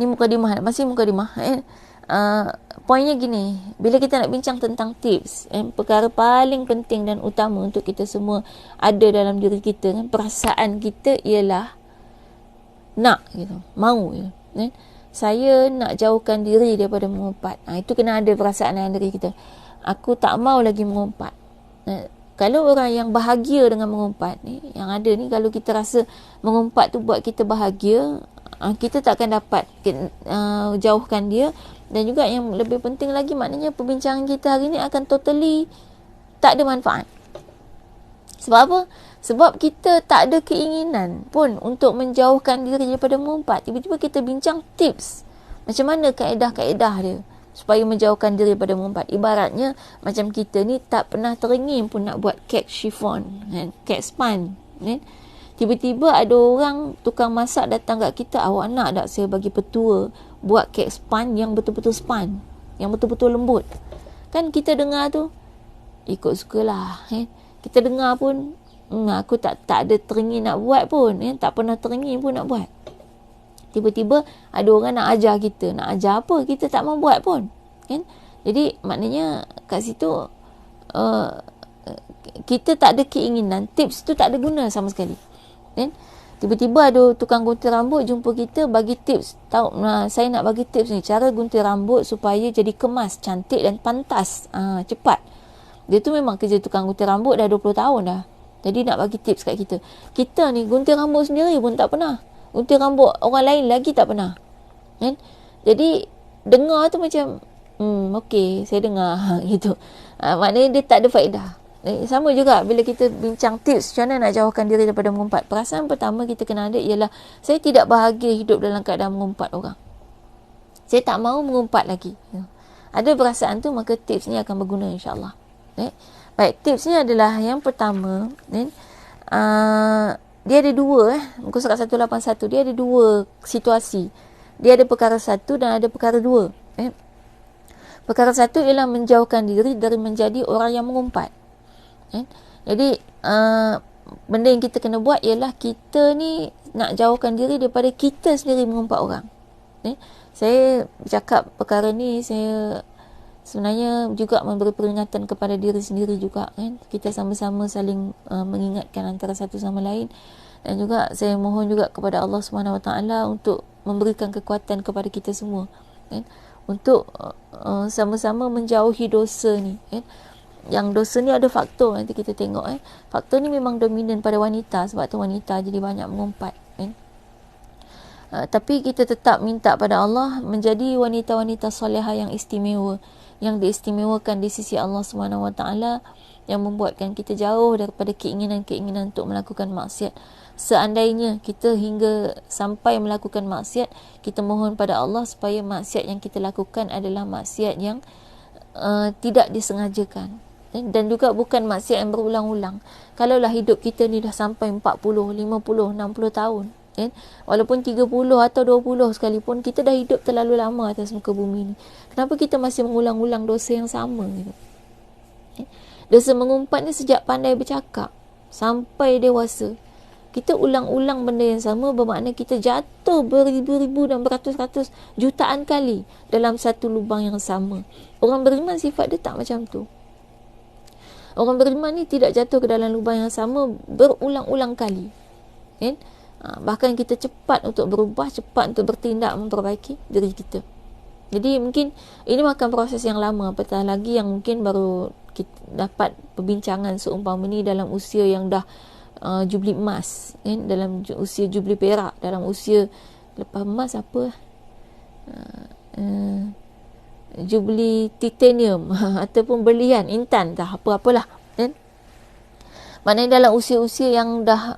ni mukadimah, masih mukadimah. Poinnya gini, bila kita nak bincang tentang tips, perkara paling penting dan utama untuk kita semua ada dalam diri kita, perasaan kita ialah nak gitu, mau gitu. Saya nak jauhkan diri daripada mengumpat. Itu kena ada perasaan dalam diri kita. Aku tak mau lagi mengumpat. Kalau orang yang bahagia dengan mengumpat ni, yang ada ni, kalau kita rasa mengumpat tu buat kita bahagia, kita tak akan dapat jauhkan dia. Dan juga yang lebih penting lagi, maknanya perbincangan kita hari ni akan totally tak ada manfaat. Sebab apa? Sebab kita tak ada keinginan pun untuk menjauhkan diri daripada mengumpat. Tiba-tiba kita bincang tips, macam mana kaedah-kaedah dia supaya menjauhkan diri daripada mengumpat. Ibaratnya macam kita ni tak pernah teringin pun nak buat kek chiffon, kek span, tiba-tiba ada orang tukang masak datang kat kita, awak nak tak saya bagi petua buat kek span yang betul-betul span, yang betul-betul lembut. Kan kita dengar tu ikut sukalah, kita dengar pun aku tak ada teringin nak buat pun, tak pernah teringin pun nak buat. Tiba-tiba ada orang nak ajar kita, nak ajar apa, kita tak mau buat pun, kan? Jadi maknanya kat situ kita tak ada keinginan, tips tu tak ada guna sama sekali, kan? Tiba-tiba ada tukang gunting rambut jumpa kita, bagi tips, tahu saya nak bagi tips ni, cara gunting rambut supaya jadi kemas, cantik dan pantas, cepat. Dia tu memang kerja tukang gunting rambut dah 20 tahun dah. Jadi nak bagi tips kat kita. Kita ni gunting rambut sendiri pun tak pernah. Gunting rambut orang lain lagi tak pernah, kan? Jadi dengar tu macam okey, saya dengar gitu. Maknanya dia tak ada faedah. Sama juga bila kita bincang tips macam mana nak jauhkan diri daripada mengumpat. Perasaan pertama kita kena ada ialah saya tidak bahagia hidup dalam keadaan mengumpat orang. Saya tak mahu mengumpat lagi. Ada perasaan tu, maka tips ni akan berguna, insya-Allah. Baik, tips ni adalah yang pertama, dia ada dua, muka surat 181, dia ada dua situasi. Dia ada perkara satu dan ada perkara dua. Perkara satu ialah menjauhkan diri dari menjadi orang yang mengumpat. Jadi benda yang kita kena buat ialah kita ni nak jauhkan diri daripada kita sendiri mengumpat orang. Saya bercakap perkara ni, saya sebenarnya juga memberi peringatan kepada diri sendiri juga, kan? Kita sama-sama saling mengingatkan antara satu sama lain. Dan juga saya mohon juga kepada Allah SWT untuk memberikan kekuatan kepada kita semua, kan? Untuk sama-sama menjauhi dosa ni, kan? Yang dosa ni ada faktor, nanti kita tengok, faktor ni memang dominan pada wanita, sebab tu wanita jadi banyak mengumpat, kan? Tapi kita tetap minta pada Allah menjadi wanita-wanita solehah yang istimewa, yang diistimewakan di sisi Allah SWT, yang membuatkan kita jauh daripada keinginan-keinginan untuk melakukan maksiat. Seandainya kita hingga sampai melakukan maksiat, kita mohon pada Allah supaya maksiat yang kita lakukan adalah maksiat yang tidak disengajakan, dan juga bukan maksiat yang berulang-ulang. Kalaulah hidup kita ni dah sampai 40, 50, 60 tahun, kan? Walaupun 30 atau 20 sekalipun, kita dah hidup terlalu lama atas muka bumi ni. Kenapa kita masih mengulang-ulang dosa yang sama gitu? Dosa mengumpat ni sejak pandai bercakap sampai dewasa, kita ulang-ulang benda yang sama, bermakna kita jatuh beribu-ribu dan beratus-ratus jutaan kali dalam satu lubang yang sama. Orang beriman sifat dia tak macam tu. Orang beriman ni tidak jatuh ke dalam lubang yang sama berulang-ulang kali, kan? Bahkan kita cepat untuk berubah, cepat untuk bertindak memperbaiki diri kita. Jadi mungkin ini makan proses yang lama, apatah lagi yang mungkin baru kita dapat perbincangan seumpama ni dalam usia yang dah jubli emas, kan? Dalam usia jubli perak, dalam usia lepas emas apa, jubli titanium ataupun berlian, intan, dah apa-apalah, kan? Maknanya dalam usia-usia yang dah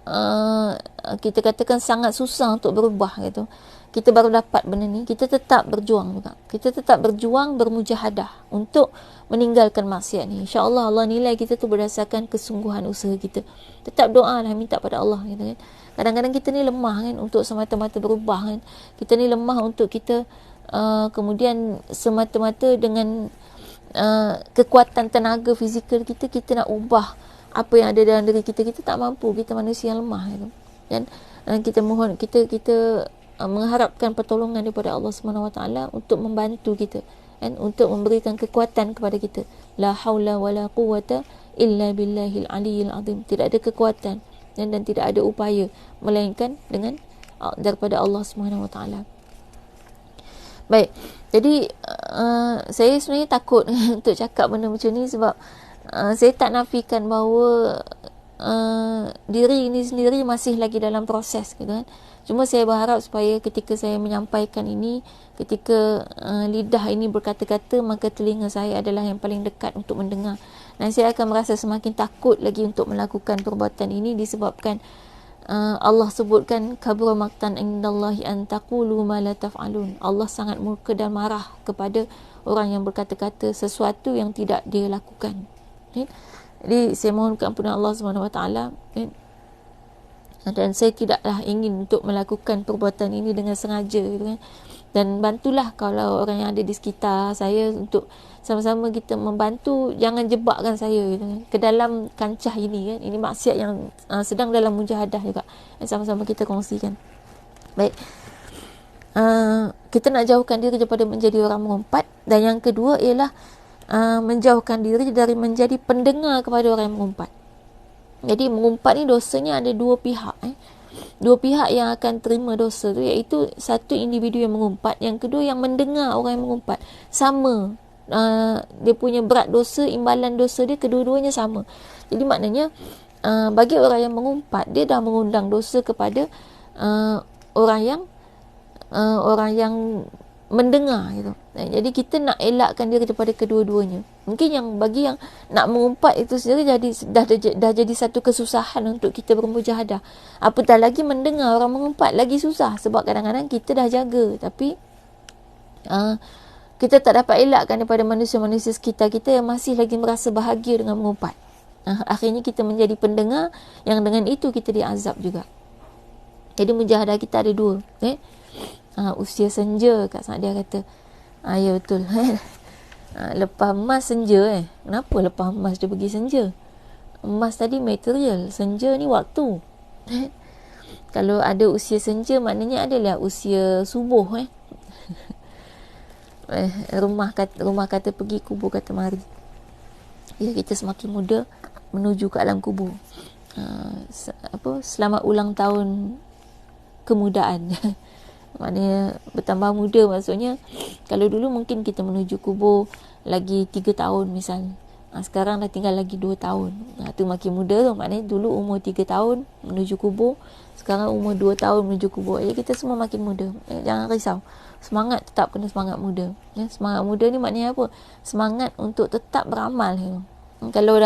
kita katakan sangat susah untuk berubah gitu, kita baru dapat benda ni, kita tetap berjuang juga. Kita tetap berjuang, bermujahadah untuk meninggalkan maksiat ni. InsyaAllah Allah nilai kita tu berdasarkan kesungguhan usaha kita. Tetap doa lah, minta pada Allah gitu, kan. Kadang-kadang kita ni lemah, kan, untuk semata-mata berubah, kan. Kita ni lemah untuk kita kemudian semata-mata dengan kekuatan tenaga fizikal kita nak ubah apa yang ada dalam diri kita. Kita tak mampu, kita manusia yang lemah gitu, kan. Dan kita mohon, kita mengharapkan pertolongan daripada Allah Subhanahu Wa Taala untuk membantu kita, kan, untuk memberikan kekuatan kepada kita. La haula wala quwwata illa billahil aliyyil azim. Tidak ada kekuatan dan tidak ada upaya melainkan dengan daripada Allah Subhanahu Wa Taala. Baik. Jadi saya sebenarnya takut untuk cakap benda macam ni sebab saya tak nafikan bahawa diri ini sendiri masih lagi dalam proses gitu kan. Cuma saya berharap supaya ketika saya menyampaikan ini, ketika lidah ini berkata-kata, maka telinga saya adalah yang paling dekat untuk mendengar. Dan saya akan merasa semakin takut lagi untuk melakukan perbuatan ini disebabkan Allah sebutkan kabura maqtan indallahi an taqulu ma la taf'alun. Allah sangat murka dan marah kepada orang yang berkata-kata sesuatu yang tidak dia lakukan. Jadi saya mohon keampunan Allah Subhanahu Wa Taala, dan saya tidaklah ingin untuk melakukan perbuatan ini dengan sengaja gitu kan. Dan bantulah kalau orang yang ada di sekitar saya untuk sama-sama kita membantu, jangan jebakkan saya gitu kan, ke dalam kancah ini kan. Ini maksiat yang sedang dalam mujahadah juga, sama-sama kita kongsikan. Baik, kita nak jauhkan diri daripada menjadi orang mengumpat. Dan yang kedua ialah menjauhkan diri dari menjadi pendengar kepada orang yang mengumpat. Jadi mengumpat ni dosanya ada dua pihak. Dua pihak yang akan terima dosa tu, iaitu satu individu yang mengumpat, yang kedua yang mendengar orang yang mengumpat. Sama dia punya berat dosa, imbalan dosa dia, kedua-duanya sama. Jadi maknanya bagi orang yang mengumpat, dia dah mengundang dosa kepada orang yang mendengar gitu. Jadi kita nak elakkan diri daripada kedua-duanya. Mungkin yang bagi yang nak mengumpat itu sendiri dah jadi satu kesusahan untuk kita bermujahadah. Apatah lagi mendengar orang mengumpat, lagi susah sebab kadang-kadang kita dah jaga tapi kita tak dapat elakkan daripada manusia-manusia sekitar kita yang masih lagi merasa bahagia dengan mengumpat. Akhirnya kita menjadi pendengar yang dengan itu kita diazab juga. Jadi mujahadah kita ada dua. Usia senja, Kak Sadia kata. Ya betul. Lepas emas senja Kenapa lepas emas dia pergi senja? Emas tadi material, senja ni waktu. Kalau ada usia senja, maknanya adalah usia subuh. Rumah kata pergi, kubur kata mari. Ya, kita semakin muda menuju ke alam kubur. Selamat ulang tahun kemudaan. Maknanya bertambah muda, maksudnya kalau dulu mungkin kita menuju kubur lagi 3 tahun misalnya, sekarang dah tinggal lagi 2 tahun. Tu makin muda tu. Maknanya dulu umur 3 tahun menuju kubur, sekarang umur 2 tahun menuju kubur. Jadi kita semua makin muda. Jangan risau, semangat tetap kena semangat muda. Semangat muda ni maknanya apa? Semangat untuk tetap beramal. Kalau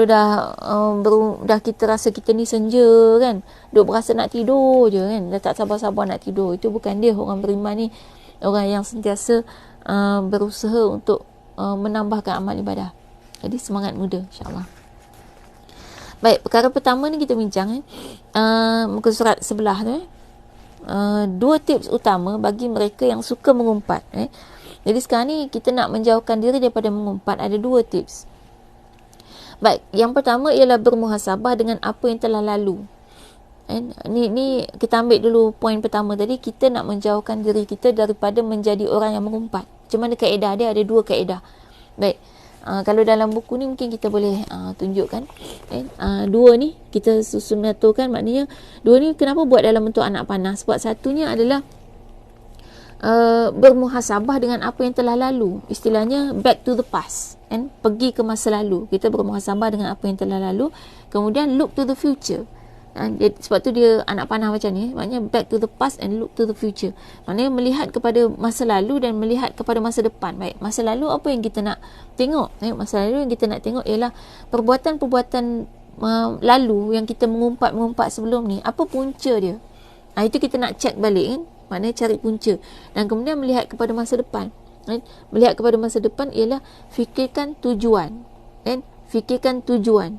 dah kita rasa kita ni senja kan, duk berasa nak tidur je kan, dah tak sabar-sabar nak tidur, itu bukan dia. Orang beriman ni orang yang sentiasa berusaha untuk menambahkan amal ibadah. Jadi semangat muda, insyaAllah. Baik, perkara pertama ni kita bincang muka surat sebelah tu. 2 tips utama bagi mereka yang suka mengumpat. Jadi sekarang ni kita nak menjauhkan diri daripada mengumpat. Ada 2 tips. Baik, yang pertama ialah bermuhasabah dengan apa yang telah lalu. Ni kita ambil dulu poin pertama tadi, kita nak menjauhkan diri kita daripada menjadi orang yang mengumpat. Macam mana kaedah dia? Ada 2 kaedah. Baik, kalau dalam buku ni mungkin kita boleh tunjukkan. 2 ni kita susun aturkan, maknanya 2 ni kenapa buat dalam bentuk anak panah? Sebab satunya adalah bermuhasabah dengan apa yang telah lalu. Istilahnya back to the past. Pergi ke masa lalu. Kita bermuhasabah dengan apa yang telah lalu. Kemudian look to the future. Sebab tu dia anak panah macam ni. Maknanya back to the past and look to the future. Maknanya melihat kepada masa lalu dan melihat kepada masa depan. Baik, masa lalu apa yang kita nak tengok? Masa lalu yang kita nak tengok ialah perbuatan-perbuatan lalu yang kita mengumpat sebelum ni. Apa punca dia? Itu kita nak check balik kan. Maknanya cari punca. Dan kemudian melihat kepada masa depan. Melihat kepada masa depan ialah fikirkan tujuan. Fikirkan tujuan.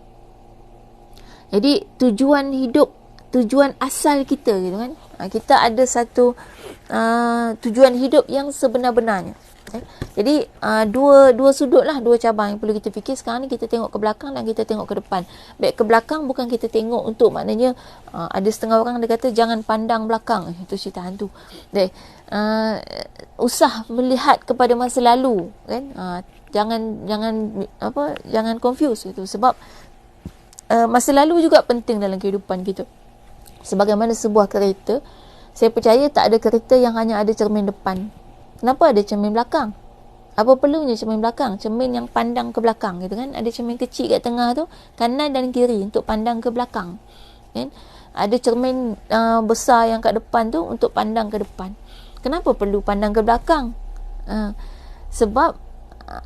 Jadi tujuan hidup, tujuan asal kita gitu kan. Kita ada satu tujuan hidup yang sebenar-benarnya. Jadi dua sudut lah, dua cabang yang perlu kita fikir. Sekarang ni kita tengok ke belakang dan kita tengok ke depan. Baik ke belakang bukan kita tengok untuk maknanya ada setengah orang dia kata jangan pandang belakang. Itu cerita hantu. Baik, usah melihat kepada masa lalu, kan? Jangan confuse itu, sebab masa lalu juga penting dalam kehidupan kita. Sebagaimana sebuah kereta, saya percaya tak ada kereta yang hanya ada cermin depan. Kenapa ada cermin belakang? Apa perlunya cermin belakang? Cermin yang pandang ke belakang gitu kan. Ada cermin kecil kat tengah tu, kanan dan kiri untuk pandang ke belakang. Kan? Ada cermin besar yang kat depan tu untuk pandang ke depan. Kenapa perlu pandang ke belakang? Sebab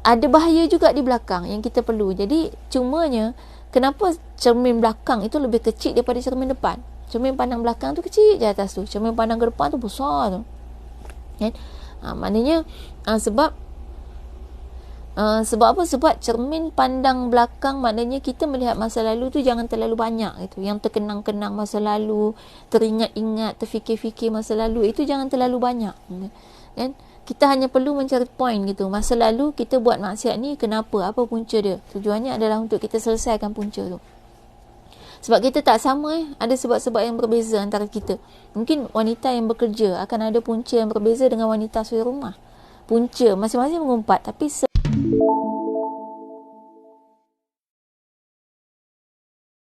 ada bahaya juga di belakang yang kita perlu. Jadi cumanya kenapa cermin belakang itu lebih kecil daripada cermin depan? Cermin pandang belakang tu kecil je atas tu. Cermin pandang ke depan tu besar tu. Kan? Maknanya sebab apa? Sebab cermin pandang belakang maknanya kita melihat masa lalu tu jangan terlalu banyak gitu. Yang terkenang-kenang masa lalu, teringat-ingat, terfikir-fikir masa lalu, itu jangan terlalu banyak. Kan? Kita hanya perlu mencari point gitu. Masa lalu kita buat maksiat ni kenapa? Apa punca dia? Tujuannya adalah untuk kita selesaikan punca tu. Sebab kita tak sama ada sebab-sebab yang berbeza antara kita. Mungkin wanita yang bekerja akan ada punca yang berbeza dengan wanita suri rumah. Punca masing-masing mengumpat, tapi